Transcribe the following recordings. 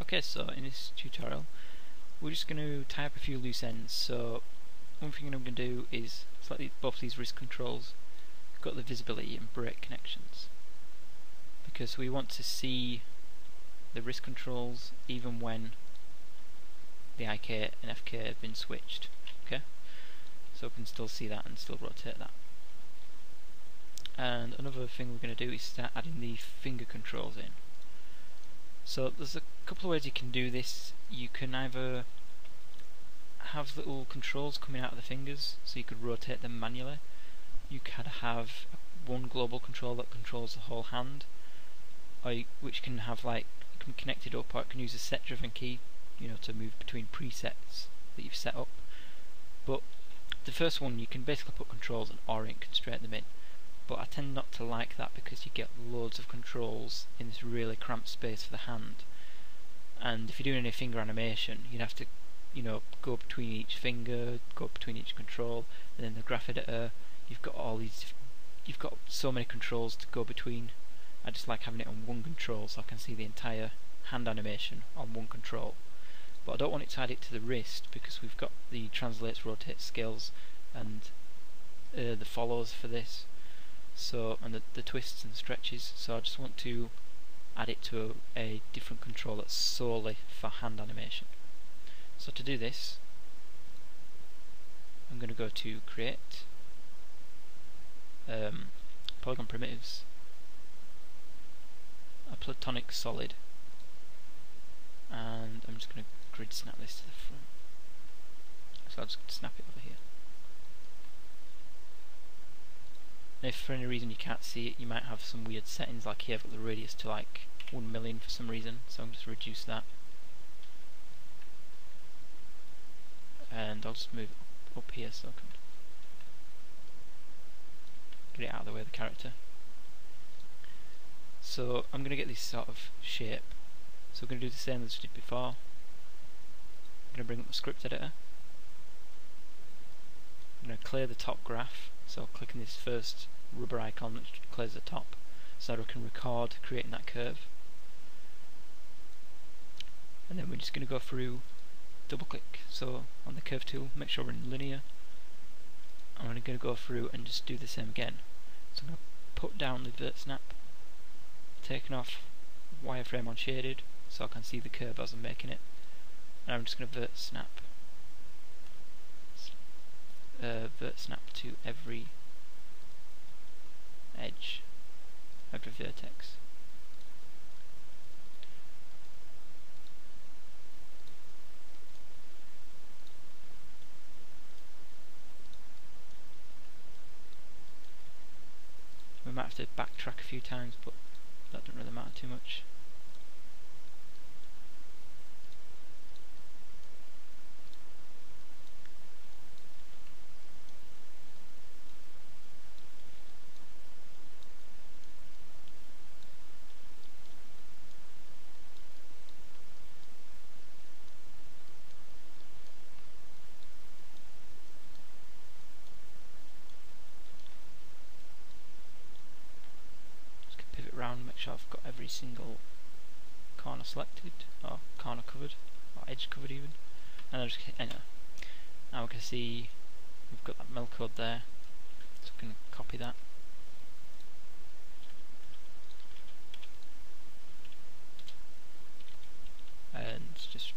Okay, so in this tutorial we're just going to tie up a few loose ends. So one thing I'm going to do is select both these wrist controls, go to the visibility and brake connections, because we want to see the wrist controls even when the IK and FK have been switched. Okay, so we can still see that and still rotate that. And another thing we're going to do is start adding the finger controls in. So there's a couple of ways you can do this. You can either have little controls coming out of the fingers, so you could rotate them manually. You could have one global control that controls the whole hand, or which can have it can be connected up, or it can use a set-driven key, to move between presets that you've set up. But the first one, you can basically put controls and orient constrain them in. But I tend not to like that because you get loads of controls in this really cramped space for the hand. And if you're doing any finger animation, you'd have to, go between each finger, go between each control, and then the graph editor, you've got so many controls to go between. I just like having it on one control so I can see the entire hand animation on one control. But I don't want it tied to the wrist because we've got the translates, rotates, scales, and the follows for this. So, and the twists and stretches, so I just want to add it to a different control that's solely for hand animation. So to do this, I'm going to go to create, polygon primitives, a platonic solid, and I'm just going to grid snap this to the front. So I'll just snap it over here. If for any reason you can't see it, you might have some weird settings, like here I've got the radius to 1 million for some reason, so I'm just reduce that. And I'll just move it up here so I can get it out of the way of the character. So I'm going to get this sort of shape. So we're going to do the same as we did before. I'm going to bring up the script editor. I'm going to clear the top graph, so clicking this first rubber icon which clears the top, so that we can record creating that curve. And then we're just going to go through, double click, so on the curve tool, make sure we're in linear. I'm going to go through and just do the same again. So I'm going to put down the vert snap, taking off wireframe on shaded so I can see the curve as I'm making it, and I'm just going to vert snap to every edge, every vertex. We might have to backtrack a few times, but that doesn't really matter too much. Around, make sure I've got every single corner selected, or corner covered, or edge covered even, and I'll just hit enter. Now we can see we've got that mel code there, so we can copy that. And just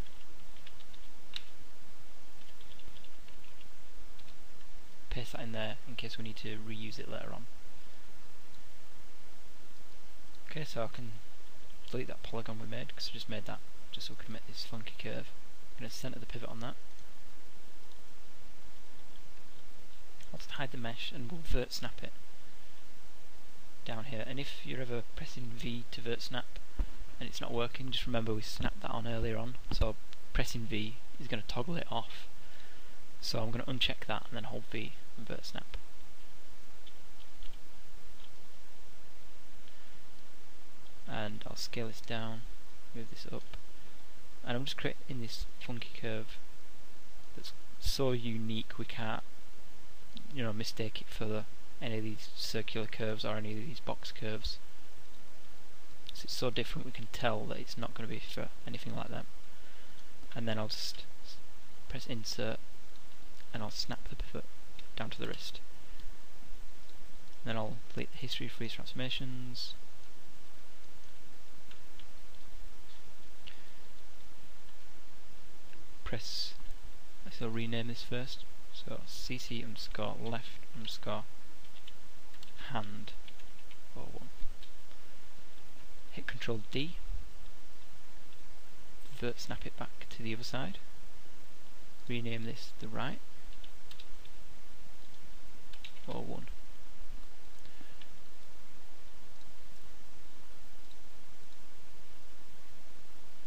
paste that in there in case we need to reuse it later on. Okay, so I can delete that polygon we made because I just made that just so we can make this funky curve. I'm going to center the pivot on that. I'll just hide the mesh and we'll vert snap it down here. And if you're ever pressing V to vert snap and it's not working, just remember we snapped that on earlier on. So pressing V is going to toggle it off. So I'm going to uncheck that and then hold V and vert snap. And I'll scale this down, move this up, and I'm just creating this funky curve that's so unique we can't, mistake it for any of these circular curves or any of these box curves. because it's so different we can tell that it's not going to be for anything like that. And then I'll just press insert and I'll snap the pivot down to the wrist. Then I'll delete the history of freeze transformations. Press, I'll rename this first. So cc underscore left underscore hand 01. Hit Control D. Snap it back to the other side. Rename this the right 01.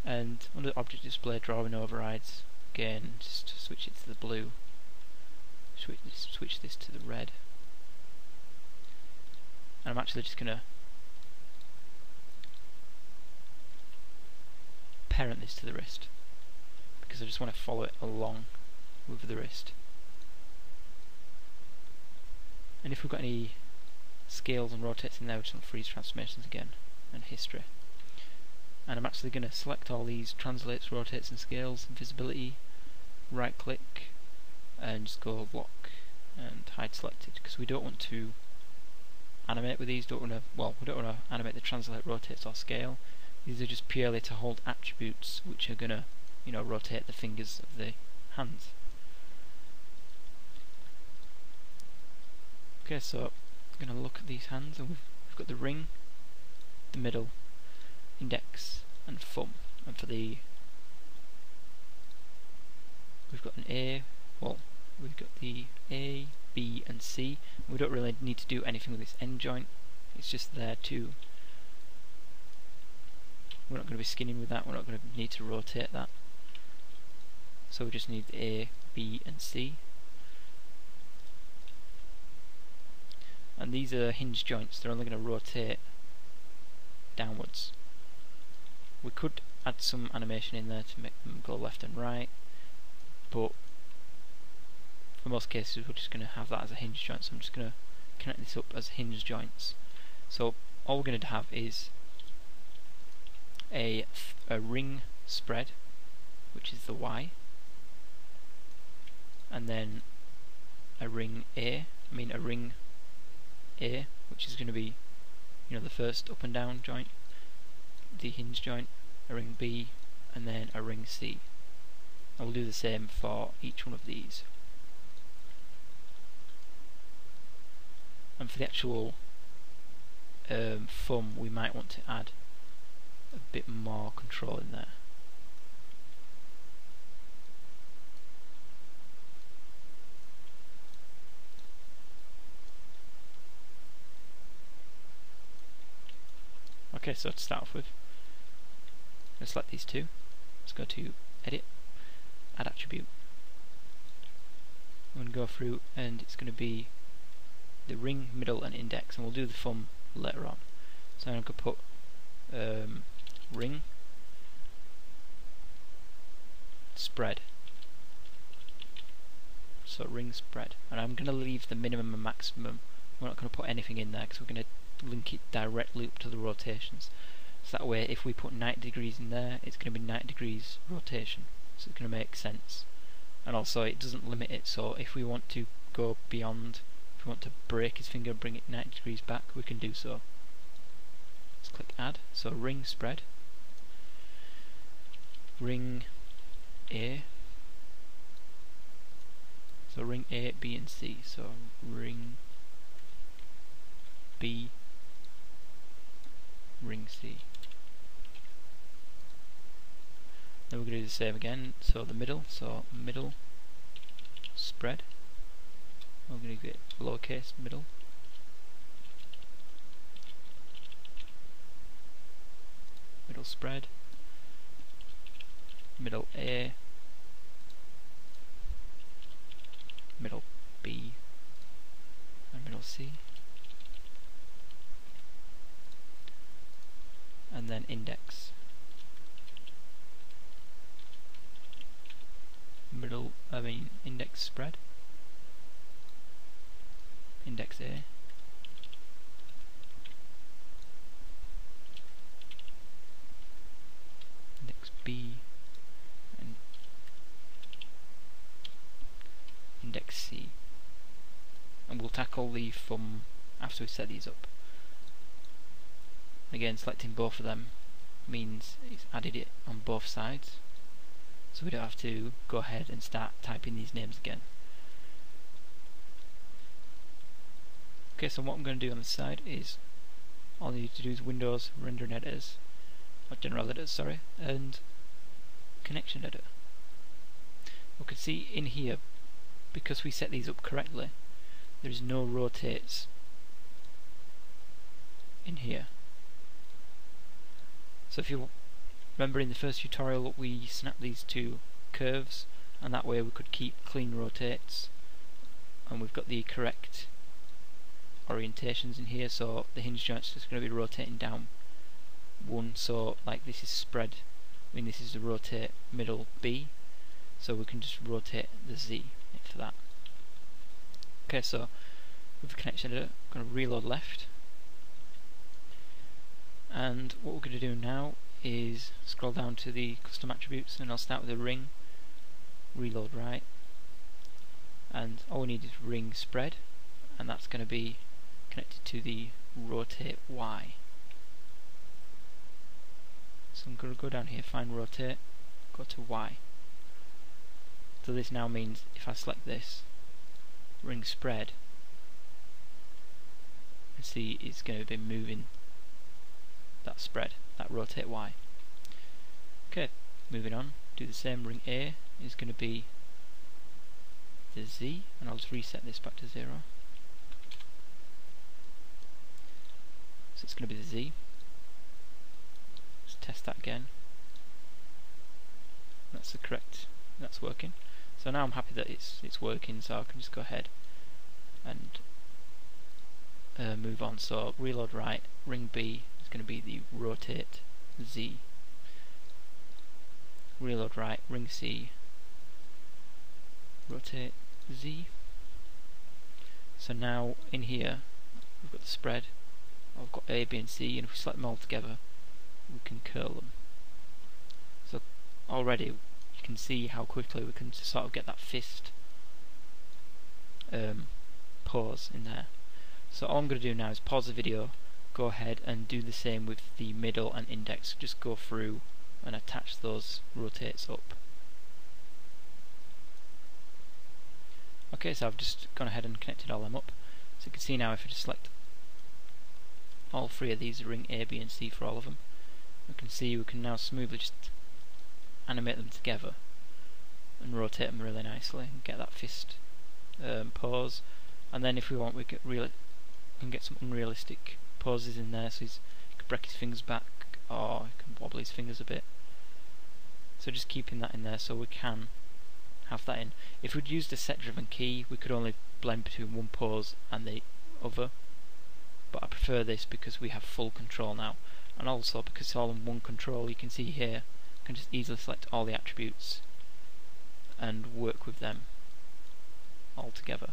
And under Object Display, Drawing Overrides, again, just switch it to the blue. Switch this to the red. And I'm actually just going to parent this to the wrist, because I just want to follow it along with the wrist. And if we've got any scales and rotates in there, we just want freeze transformations again, and history. And I'm actually going to select all these translates, rotates and scales, and visibility, right click, and just go lock and hide selected, because we don't want to animate with these. We don't want to animate the translate, rotates or scale. These are just purely to hold attributes which are going to, rotate the fingers of the hands. Okay, so I'm going to look at these hands, and we've got the ring, the middle, index and thumb. And for the, we've got an A, we've got the A, B and C. We don't really need to do anything with this end joint, it's just there to, we're not going to be skinning with that, we're not going to need to rotate that. So we just need the A, B and C. And these are hinge joints, they're only going to rotate downwards. We could add some animation in there to make them go left and right, but for most cases we're just going to have that as a hinge joint, so I'm just going to connect this up as hinge joints. So all we're going to have is a ring spread, which is the Y, and then a ring A, which is going to be, the first up and down joint, the hinge joint, a ring B, and then a ring C. I will do the same for each one of these. And for the actual thumb, we might want to add a bit more control in there. Okay, so to start off with, let's select these two. Let's go to Edit, Add Attribute. I'm going to go through, and it's going to be the ring, middle and index, and we'll do the thumb later on. So I'm going to put ring spread. So ring spread, and I'm going to leave the minimum and maximum. We're not going to put anything in there because we're going to link it directly up to the rotations. So that way, if we put 90 degrees in there, it's going to be 90 degrees rotation. So it's going to make sense. And also, it doesn't limit it. So if we want to go beyond, if we want to break his finger and bring it 90 degrees back, we can do so. Let's click Add. So ring spread, ring A. So ring A, B and C. So ring B, ring C. Then we're going to do the same again. So the middle, middle spread. We're going to get lowercase middle. Middle spread. Middle A. Middle B. And middle C. And then index. Index spread. Index A. tackle the thumb after we set these up. Again, selecting both of them means it's added it on both sides, so we don't have to go ahead and start typing these names again. Okay, so what I'm going to do on the side is all you need to do is Windows Rendering Editors, or General Editors, sorry, and Connection Editor. We can see in here, because we set these up correctly, there is no rotates in here. So if you remember in the first tutorial we snapped these two curves, and that way we could keep clean rotates, and we've got the correct orientations in here, so the hinge joint's just going to be rotating down one, so like this is spread, I mean this is the rotate middle B, so we can just rotate the Z for that. Okay, so with the connection editor, I'm going to reload left, and what we're going to do now is scroll down to the custom attributes, and I'll start with a ring, reload right, and all we need is ring spread, and that's going to be connected to the rotate Y. So I'm going to go down here, find rotate, go to Y. So this now means if I select this, ring spread, you see it's going to be moving that spread, that rotate Y. Okay, moving on, do the same, ring A is going to be the Z, and I'll just reset this back to 0. So it's going to be the Z. Let's test that again. That's the correct, that's working. So now I'm happy that it's working, so I can just go ahead and move on. So reload right, ring B is going to be the rotate Z. Reload right, ring C, rotate Z. So now in here we've got the spread, I've got A, B and C, and if we select them all together we can curl them. So already you can see how quickly we can sort of get that fist pose in there. So all I'm going to do now is pause the video, go ahead and do the same with the middle and index, just go through and attach those rotates up. Okay, so I've just gone ahead and connected all them up. So you can see now if I just select all three of these, ring A, B and C for all of them, we can see we can now smoothly just animate them together and rotate them really nicely and get that fist pose. And then if we want we can get some unrealistic poses in there, so he can break his fingers back or he can wobble his fingers a bit. So just keeping that in there so we can have that in. If we'd used a set driven key we could only blend between one pose and the other, but I prefer this because we have full control now, and also because it's all in one control. You can see here I can just easily select all the attributes and work with them all together,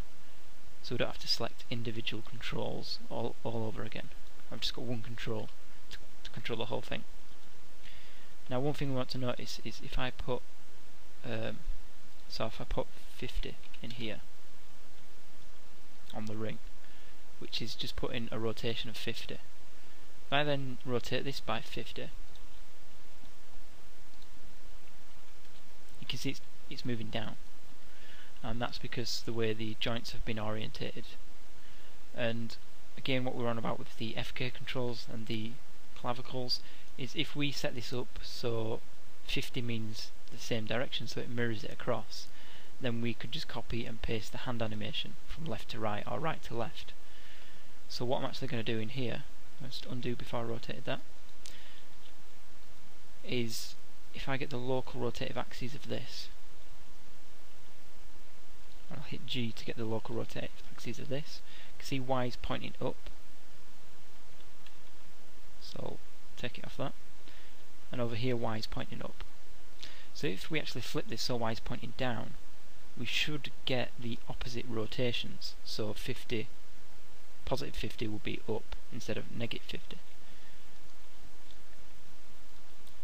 so we don't have to select individual controls all over again. I've just got one control to control the whole thing. Now one thing we want to notice is if I put so if I put 50 in here on the ring, which is just putting a rotation of 50, if I then rotate this by 50, you can see it's moving down, and that's because the way the joints have been orientated. And again, what we're on about with the FK controls and the clavicles is if we set this up so 50 means the same direction, so it mirrors it across, then we could just copy and paste the hand animation from left to right or right to left. So what I'm actually going to do in here, I'll just undo before I rotated that, is if I get the local rotative axes of this, I'll hit G to get the local rotative axes of this. You can see Y is pointing up, so I'll take it off that, and over here Y is pointing up. So if we actually flip this so Y is pointing down, we should get the opposite rotations, so 50, positive 50 will be up instead of negative 50.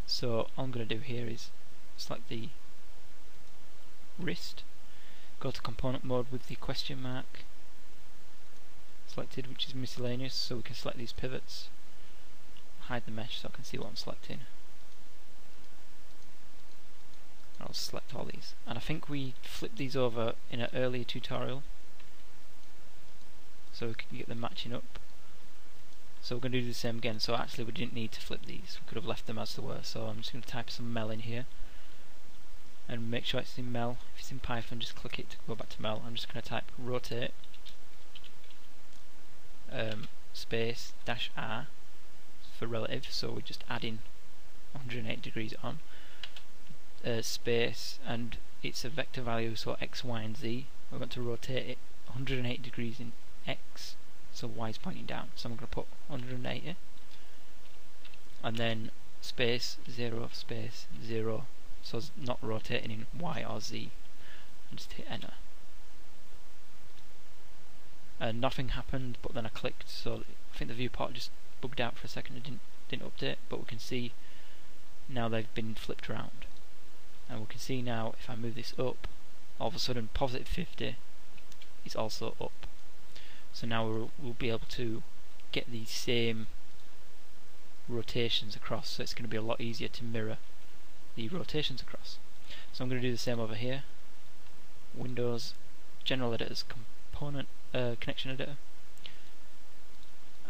So all I'm going to do here is select the wrist, go to component mode with the question mark, selected, which is miscellaneous, so we can select these pivots, hide the mesh so I can see what I'm selecting. I'll select all these, and I think we flipped these over in an earlier tutorial so we can get them matching up. So we're going to do the same again. So actually we didn't need to flip these, we could have left them as they were. So I'm just going to type some mel in here and make sure it's in mel. If it's in Python, just click it to go back to mel. I'm just going to type rotate space dash R for relative, so we're just adding 180 degrees on. Space, and it's a vector value, so x, y and z. We're going to rotate it 180 degrees in x, so y is pointing down, so I'm going to put 180, and then space 0 space 0, so it's not rotating in y or z, and just hit enter. And nothing happened, but then I clicked, so I think the viewport just bugged out for a second. It didn't update, but we can see now they've been flipped around. And we can see now if I move this up, all of a sudden positive 50 is also up. So now we'll be able to get these same rotations across, so it's going to be a lot easier to mirror the rotations across. So I'm going to do the same over here. Windows, General Editors, Component, Connection Editor,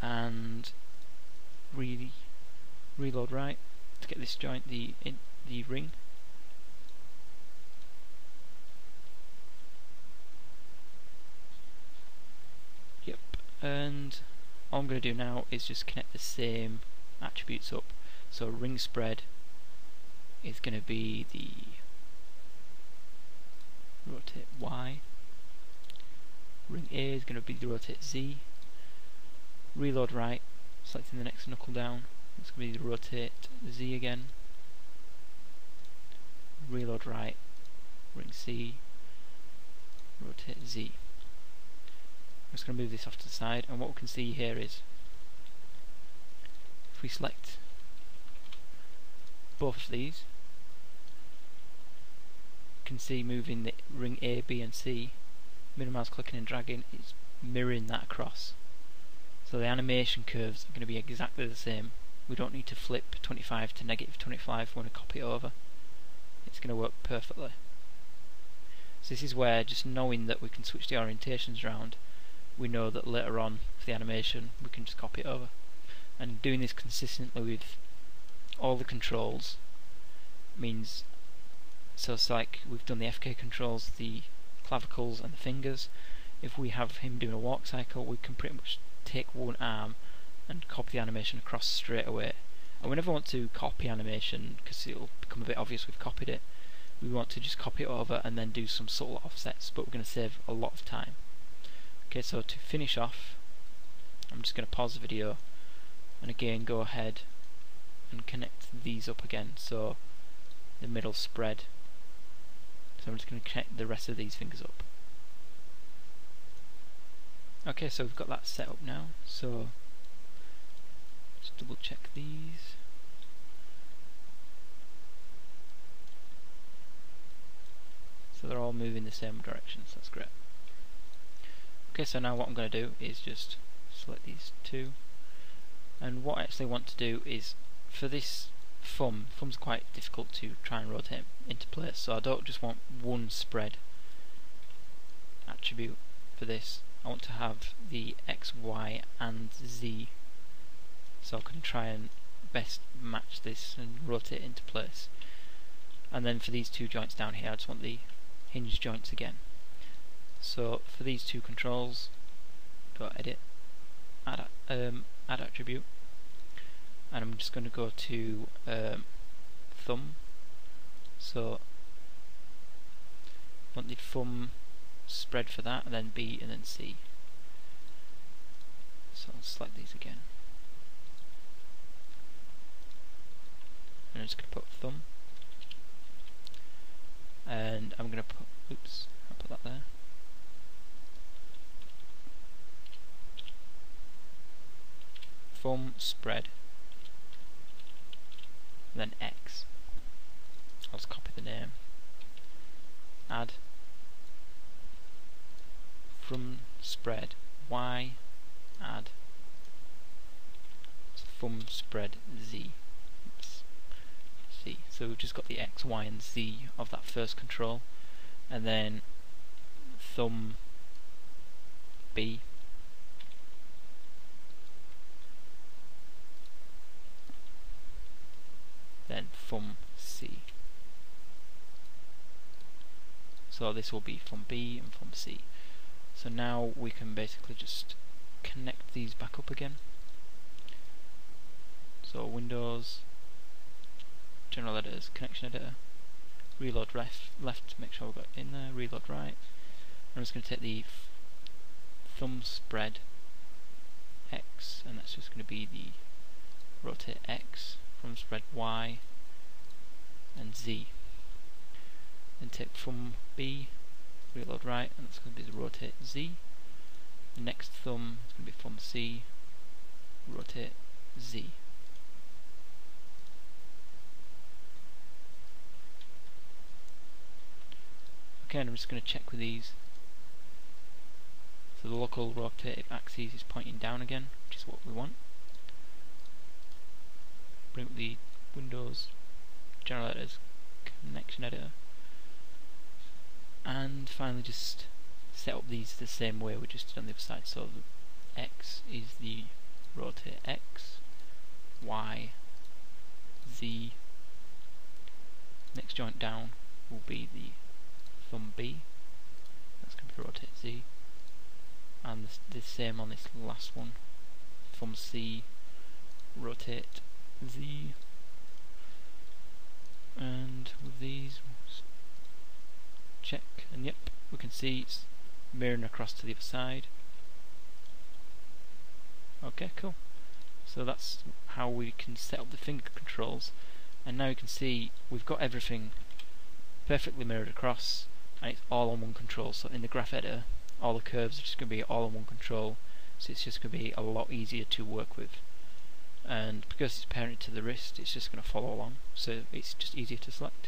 and reload right to get this joint, the ring. Yep, and all I'm going to do now is just connect the same attributes up. So ring spread is going to be the rotate Y, ring A is going to be the rotate Z, reload right, selecting the next knuckle down, it's going to be the rotate Z again, reload right, ring C, rotate Z. I'm just going to move this off to the side, and what we can see here is if we select both of these, you can see moving the ring A, B and C, middle mouse clicking and dragging, it's mirroring that across. So the animation curves are going to be exactly the same. We don't need to flip 25 to negative 25 when we copy it over. It's going to work perfectly. So this is where just knowing that we can switch the orientations around, we know that later on for the animation we can just copy it over. And doing this consistently with all the controls means, so it's like we've done the FK controls, the clavicles and the fingers. If we have him doing a walk cycle, we can pretty much take one arm and copy the animation across straight away. And we never want to copy animation because it'll become a bit obvious we've copied it. We want to just copy it over and then do some subtle offsets, but we're going to save a lot of time. Okay, so to finish off, I'm just going to pause the video and again go ahead and connect these up again, so the middle spread. So I'm just going to connect the rest of these fingers up. Okay, so we've got that set up now, so just double check these. So they're all moving the same direction, so that's great. Okay, so now what I'm going to do is just select these two, and what I actually want to do is, for this thumb's quite difficult to try and rotate into place, so I don't just want one spread attribute for this. I want to have the X, Y and Z, so I can try and best match this and rotate into place. And then for these two joints down here, I just want the hinge joints again. So for these two controls, go edit, add attribute, and I'm just going to go to thumb. So I want the thumb spread for that, and then B and then C. So I'll select these again, and I'm just going to put thumb, and I'm going to put, oops, I'll put that there. Thumb spread, and then X. I'll just copy the name, add, from spread Y, thumb spread Z. Oops. Z. So we've just got the X, Y and Z of that first control, and then thumb B, then thumb C. So this will be thumb B and thumb C. So now we can basically just connect these back up again. So Windows, General Editors, Connection Editor, reload left to make sure we've got it in there, reload right. I'm just going to take the thumb spread X, and that's just going to be the rotate X, thumb spread Y and Z. Then take thumb B, reload right, and that's going to be the rotate Z. The next thumb is going to be thumb C, rotate Z. Okay, and I'm just going to check with these. So the local rotative axis is pointing down again, which is what we want. Bring up the Windows, General Editors, Connection Editor, and finally just set up these the same way we just did on the other side. So the X is the rotate X, Y, Z. Next joint down will be the thumb B, that's going to be rotate Z, and the same on this last one, thumb C, rotate Z, and with these check, and yep, we can see it's mirroring across to the other side. Okay, cool. So that's how we can set up the finger controls, and now you can see we've got everything perfectly mirrored across, and it's all on one control. So in the graph editor, all the curves are just going to be all on one control, so it's just going to be a lot easier to work with. And because it's parented to the wrist, it's just going to follow along, so it's just easier to select.